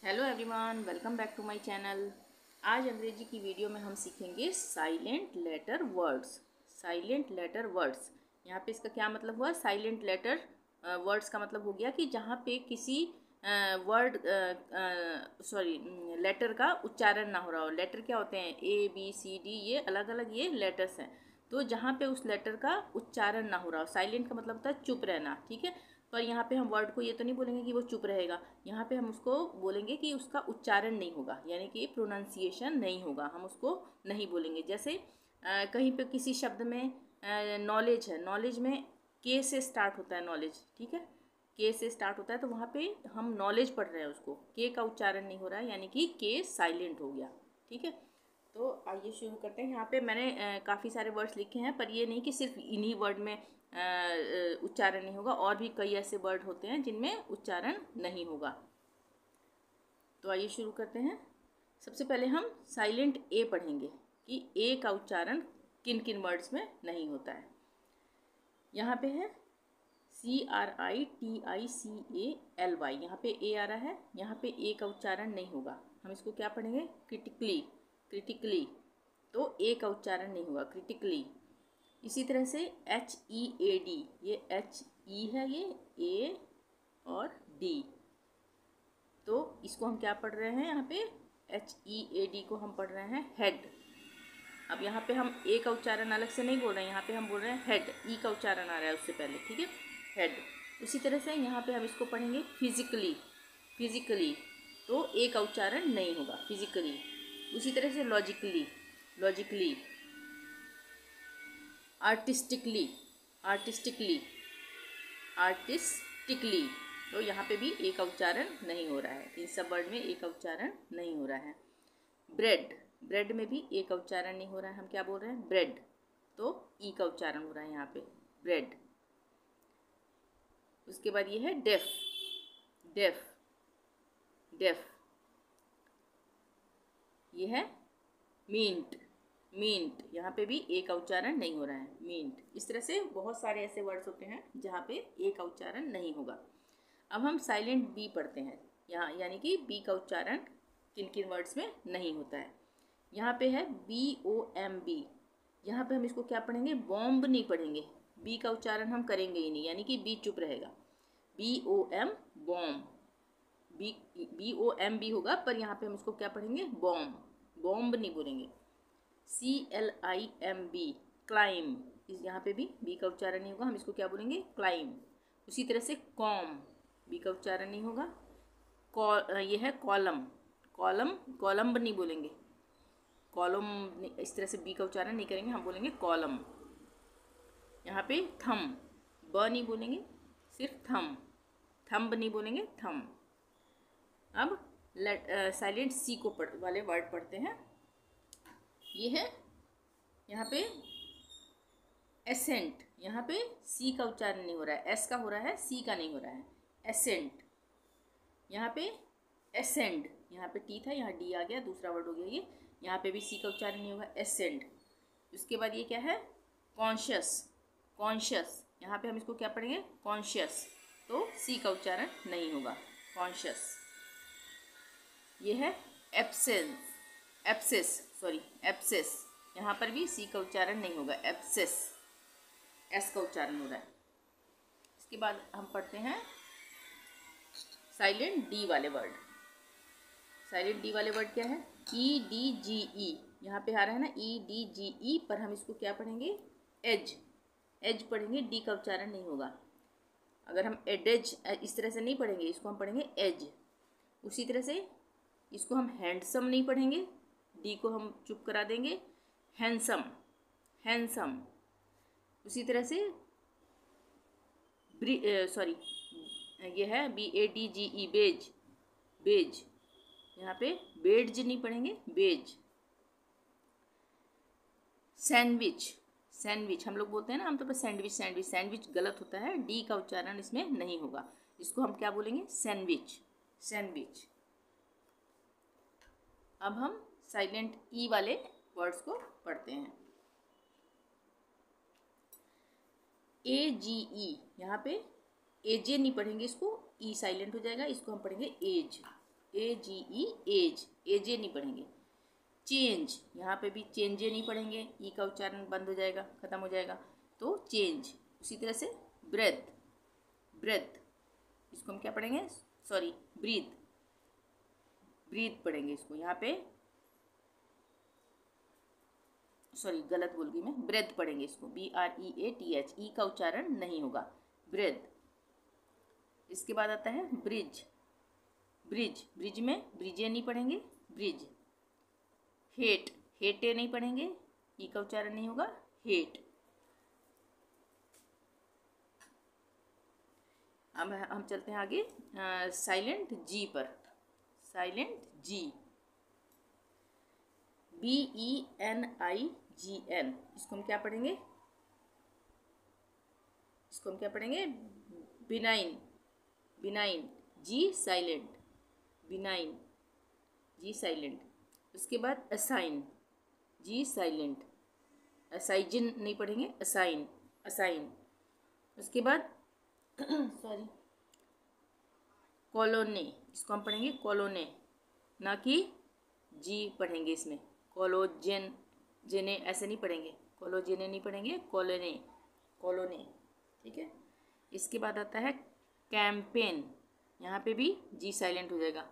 Hello everyone, welcome back to my channel. आज अंग्रेजी की वीडियो में हम सीखेंगे silent letter words. Silent letter words, यहाँ पे इसका क्या मतलब हुआ? साइलेंट लेटर वर्ड्स का मतलब हो गया कि जहाँ पे किसी वर्ड लेटर का उच्चारण ना हो रहा हो। लेटर क्या होते हैं? ए बी सी डी, ये अलग अलग ये लेटर्स हैं। तो जहाँ पे उस लेटर का उच्चारण ना हो रहा हो, साइलेंट का मतलब होता है चुप रहना, ठीक है। पर यहाँ पे हम वर्ड को ये तो नहीं बोलेंगे कि वो चुप रहेगा, यहाँ पे हम उसको बोलेंगे कि उसका उच्चारण नहीं होगा, यानी कि प्रोनाउंसिएशन नहीं होगा, हम उसको नहीं बोलेंगे। जैसे कहीं पे किसी शब्द में नॉलेज है, नॉलेज में के से स्टार्ट होता है नॉलेज, ठीक है, के से स्टार्ट होता है, तो वहाँ पे हम नॉलेज पढ़ रहे हैं, उसको के का उच्चारण नहीं हो रहा है, यानी कि के साइलेंट हो गया, ठीक है। तो आइए शुरू करते हैं। यहाँ पे मैंने काफ़ी सारे वर्ड्स लिखे हैं, पर ये नहीं कि सिर्फ इन्हीं वर्ड में उच्चारण नहीं होगा, और भी कई ऐसे वर्ड होते हैं जिनमें उच्चारण नहीं होगा। तो आइए शुरू करते हैं। सबसे पहले हम साइलेंट ए पढ़ेंगे कि ए का उच्चारण किन किन वर्ड्स में नहीं होता है। यहाँ पे है CRITICALY, यहाँ पे ए आ रहा है, यहाँ पे ए का उच्चारण नहीं होगा, हम इसको क्या पढ़ेंगे? Critically, critically. तो ए का उच्चारण नहीं होगा, क्रिटिकली। इसी तरह से HEAD, ये HE है, ये ए और डी, तो इसको हम क्या पढ़ रहे हैं? यहाँ पे HEAD को हम पढ़ रहे हैं हेड। अब यहाँ पे हम ए का उच्चारण अलग से नहीं बोल रहे हैं, यहाँ पे हम बोल रहे हैं हेड, ई का उच्चारण आ रहा है उससे पहले, ठीक है, हेड। उसी तरह से यहाँ पे हम इसको पढ़ेंगे फिजिकली, फिजिकली, तो ए का उच्चारण नहीं होगा, फिजिकली। उसी तरह से logically, logically. Artistically, artistically, artistically, तो यहाँ पे भी ए का उच्चारण नहीं हो रहा है, इन सब वर्ड में ए का उच्चारण नहीं हो रहा है। ब्रेड, ब्रेड में भी ए का उच्चारण नहीं हो रहा है, हम क्या बोल रहे हैं? ब्रेड, तो ई का उच्चारण हो रहा है यहाँ पे, ब्रेड। उसके बाद ये है डेफ, डेफ, डेफ। ये है मींट, मींट, यहाँ पे भी ए का उच्चारण नहीं हो रहा है, मींट। इस तरह से बहुत सारे ऐसे वर्ड्स होते हैं जहाँ पे ए का उच्चारण नहीं होगा। अब हम साइलेंट बी पढ़ते हैं यहाँ, यानी कि बी का उच्चारण किन किन वर्ड्स में नहीं होता है। यहाँ पे है BOMB, यहाँ पे हम इसको क्या पढ़ेंगे? बॉम्ब नहीं पढ़ेंगे, बी का उच्चारण हम करेंगे ही नहीं, यानी कि बी चुप रहेगा। BOM, बॉम्ब, BOMB होगा, पर यहाँ पे हम इसको क्या पढ़ेंगे? बॉम्ब, बॉम्ब नहीं बोलेंगे। CLIMB, क्लाइम, इस यहाँ पे भी बी का उच्चारण नहीं होगा, हम इसको क्या बोलेंगे? क्लाइम। उसी तरह से कॉम, बी का उच्चारण नहीं होगा। ये है कॉलम, कॉलम, कॉलम्ब नहीं बोलेंगे, कॉलम, इस तरह से बी का उच्चारण नहीं करेंगे, हम बोलेंगे कॉलम। यहाँ पे थम, ब नहीं बोलेंगे, सिर्फ थम, थम्ब नहीं बोलेंगे, थम। अब साइलेंट सी को वाले वर्ड पढ़ते हैं। ये है यहाँ पे एसेंट, यहाँ पे सी का उच्चारण नहीं हो रहा है, एस का हो रहा है, सी का नहीं हो रहा है, एसेंट। यहाँ पे एसेंड, यहाँ पे टी था, यहाँ डी आ गया, दूसरा वर्ड हो गया ये, यहाँ पे भी सी का उच्चारण नहीं होगा, एसेंड। उसके बाद ये क्या है? कॉन्शियस, कॉन्शियस, यहाँ पे हम इसको क्या पढ़ेंगे? कॉन्शियस, तो सी का उच्चारण नहीं होगा, कॉन्शियस। ये है एब्सेंस, एब्सेस, सॉरी एब्सेस, यहाँ पर भी सी का उच्चारण नहीं होगा, एब्सेस, एस का उच्चारण हो रहा है। इसके बाद हम पढ़ते हैं साइलेंट डी वाले वर्ड। साइलेंट डी वाले वर्ड क्या है? EDGE, यहाँ पे आ रहा है ना EDGE, पर हम इसको क्या पढ़ेंगे? एज, एज पढ़ेंगे, डी का उच्चारण नहीं होगा। अगर हम एडेज इस तरह से नहीं पढ़ेंगे, इसको हम पढ़ेंगे एज। उसी तरह से इसको हम हैंडसम नहीं पढ़ेंगे, डी को हम चुप करा देंगे, हैंडसम, हैंडसम। उसी तरह से सॉरी, ये है BADGE, बेज, बेज, यहाँ पे बेड्ज नहीं पढ़ेंगे, बेज। सैंडविच, सैंडविच हम लोग बोलते हैं ना आमतौर पर, सैंडविच, सैंडविच, सैंडविच गलत होता है, डी का उच्चारण इसमें नहीं होगा, इसको हम क्या बोलेंगे? Sandwich, sandwich. अब हम साइलेंट ई वाले वर्ड्स को पढ़ते हैं। AGE, यहाँ पे एजे नहीं पढ़ेंगे, इसको ई साइलेंट हो जाएगा, इसको हम पढ़ेंगे एज, AGE एज, एजे नहीं पढ़ेंगे। चेंज, यहाँ पे भी चेंजे नहीं पढ़ेंगे, ई का उच्चारण बंद हो जाएगा, खत्म हो जाएगा, तो चेंज। उसी तरह से ब्रेथ, ब्रेथ इसको हम क्या पढ़ेंगे, सॉरी ब्रीथ, ब्रीथ पढ़ेंगे इसको, यहाँ पे सॉरी गलत बोल गई मैं, ब्रेथ पढ़ेंगे इसको, BREATH, ई का उच्चारण नहीं होगा, ब्रेथ। इसके बाद आता है ब्रिज, ब्रिज, ब्रिज में ब्रिजे नहीं पढ़ेंगे, ब्रिज। हेट, हेटे नहीं पढ़ेंगे, ई का उच्चारण नहीं होगा, हेट। अब हम चलते हैं आगे साइलेंट जी पर, साइलेंट जी, BENIGN, इसको हम क्या पढ़ेंगे, इसको हम क्या पढ़ेंगे, बिनाइन, बिनाइन, जी साइलेंट, बिनाइन, जी साइलेंट। उसके बाद असाइन, जी साइलेंट, असाइजिन नहीं पढ़ेंगे, असाइन, असाइन। उसके बाद सॉरी कॉलोने, इसको हम पढ़ेंगे कॉलोने, ना कि जी पढ़ेंगे इसमें, कोलोजेन, जेने ऐसे नहीं पढ़ेंगे, कोलोजेने नहीं पढ़ेंगे, कोलोने, कोलोने, ठीक है। इसके बाद आता है कैंपेन, यहाँ पे भी जी साइलेंट हो जाएगा,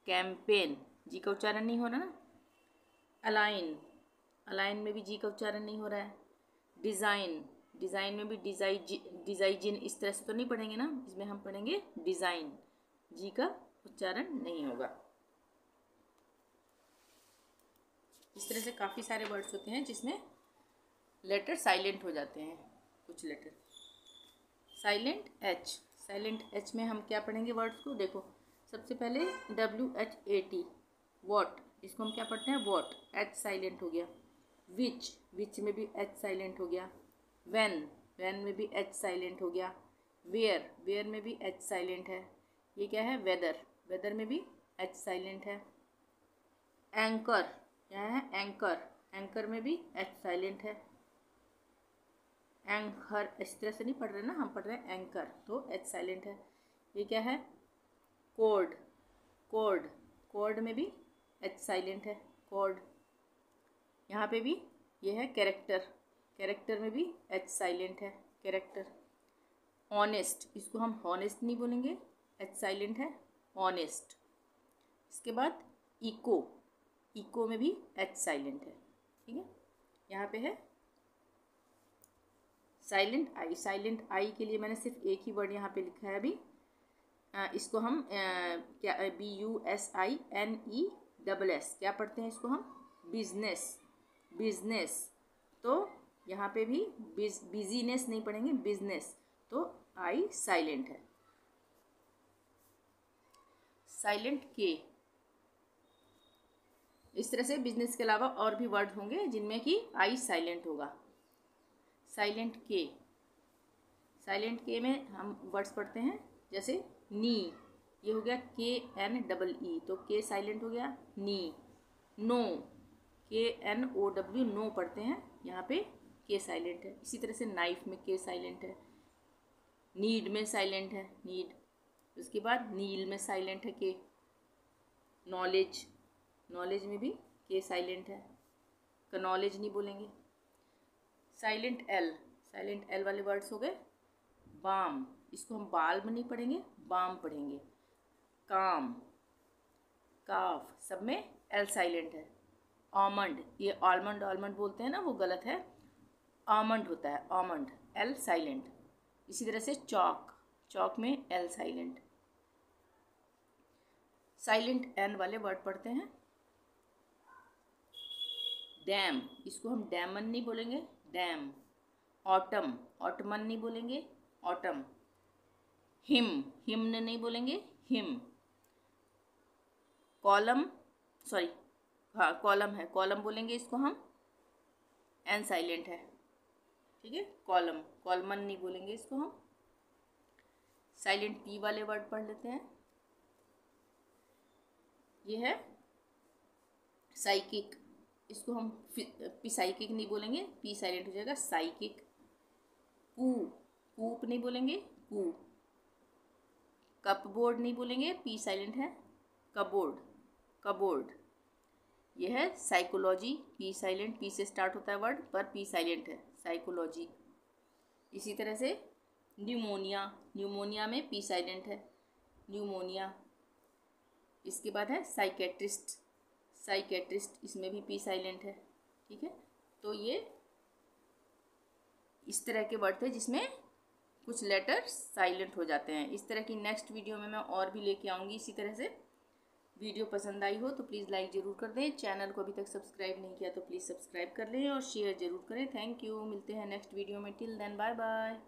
कैंपेन, जी का उच्चारण नहीं हो रहा ना। अलाइन, अलाइन में भी जी का उच्चारण नहीं हो रहा है। डिज़ाइन, डिज़ाइन में भी डिज़ाइजिन इस तरह से तो नहीं पढ़ेंगे ना, इसमें हम पढ़ेंगे डिज़ाइन, जी का उच्चारण नहीं होगा। इस तरह से काफ़ी सारे वर्ड्स होते हैं जिसमें लेटर साइलेंट हो जाते हैं, कुछ letter. Silent H, silent H में हम क्या पढ़ेंगे वर्ड्स को, देखो सबसे पहले WHAT, वॉट, इसको हम क्या पढ़ते हैं, वॉट, एच साइलेंट हो गया। विच, विच में भी एच साइलेंट हो गया। व्हेन, व्हेन में भी एच साइलेंट हो गया। वेयर, वेयर में भी एच साइलेंट है। ये क्या है, वेदर, वेदर में भी एच साइलेंट है। एंकर, यहाँ है एंकर, एंकर में भी एच साइलेंट है। एंकर इस तरह से नहीं पढ़ रहे ना, हम पढ़ रहे हैं एंकर, तो एच साइलेंट है। ये क्या है, कोड, कोड, कोड में भी एच साइलेंट है, कोड। यहाँ पे भी ये है कैरेक्टर, कैरेक्टर में भी एच साइलेंट है, कैरेक्टर। ऑनेस्ट, इसको हम हॉनेस्ट नहीं बोलेंगे, एच साइलेंट है, ऑनेस्ट। इसके बाद इको, इको में भी एच साइलेंट है, ठीक है। यहाँ पे है साइलेंट आई, साइलेंट आई के लिए मैंने सिर्फ एक ही वर्ड यहाँ पे लिखा है अभी। इसको हम क्या BUSINESS क्या पढ़ते हैं, इसको हम बिजनेस, बिजनेस। तो यहाँ पे भी बिजीनेस नहीं पढ़ेंगे, बिजनेस, तो आई साइलेंट है। साइलेंट के, इस तरह से बिजनेस के अलावा और भी वर्ड होंगे जिनमें कि आई साइलेंट होगा। साइलेंट के, साइलेंट के में हम वर्ड्स पढ़ते हैं जैसे नी, ये हो गया KNEE, तो के साइलेंट हो गया, नी। नो, KNOW, नो पढ़ते हैं, यहाँ पे के साइलेंट है। इसी तरह से नाइफ में के साइलेंट है। नीड में साइलेंट है, नीड। उसके बाद नील में साइलेंट है के। नॉलेज, नॉलेज में भी के साइलेंट है, का नॉलेज नहीं बोलेंगे। साइलेंट एल, साइलेंट एल वाले वर्ड्स हो गए। बाम, इसको हम बाल में नहीं पढ़ेंगे, बाम पढ़ेंगे। काम, काफ, सब में एल साइलेंट है। आमंड, ये आलमंड आलमंड बोलते हैं ना, वो गलत है, आमंड होता है, आमंड, एल साइलेंट। इसी तरह से चौक, चौक में एल साइलेंट। साइलेंट एन वाले वर्ड पढ़ते हैं। डैम, इसको हम डैमन नहीं बोलेंगे, डैम। ऑटम, ऑटमन नहीं बोलेंगे, ऑटम। हिम, हिम्न नहीं बोलेंगे, हिम। कॉलम, सॉरी हाँ कॉलम है, कॉलम बोलेंगे इसको हम, एन साइलेंट है, ठीक है। कॉलम, कॉलमन नहीं बोलेंगे इसको हम। साइलेंट पी वाले वर्ड पढ़ लेते हैं। ये है साइकिक, इसको हम पी साइकिक नहीं बोलेंगे, पी साइलेंट हो जाएगा, साइकिक। कू, कूप नहीं बोलेंगे, कू। कप बोर्ड नहीं बोलेंगे, पी साइलेंट है, कबोर्ड, कबोर्ड। यह है साइकोलॉजी, पी साइलेंट, पी से स्टार्ट होता है वर्ड पर पी साइलेंट है, साइकोलॉजी। इसी तरह से न्यूमोनिया, न्यूमोनिया में पी साइलेंट है, न्यूमोनिया। इसके बाद है साइकेट्रिस्ट, साइकेट्रिस्ट, इसमें भी पी साइलेंट है, ठीक है। तो ये इस तरह के वर्ड थे जिसमें कुछ लेटर साइलेंट हो जाते हैं। इस तरह की नेक्स्ट वीडियो में मैं और भी लेके आऊँगी इसी तरह से। वीडियो पसंद आई हो तो प्लीज़ लाइक ज़रूर कर दें, चैनल को अभी तक सब्सक्राइब नहीं किया तो प्लीज़ सब्सक्राइब कर लें और शेयर ज़रूर करें। थैंक यू, मिलते हैं नेक्स्ट वीडियो में। Till then bye bye.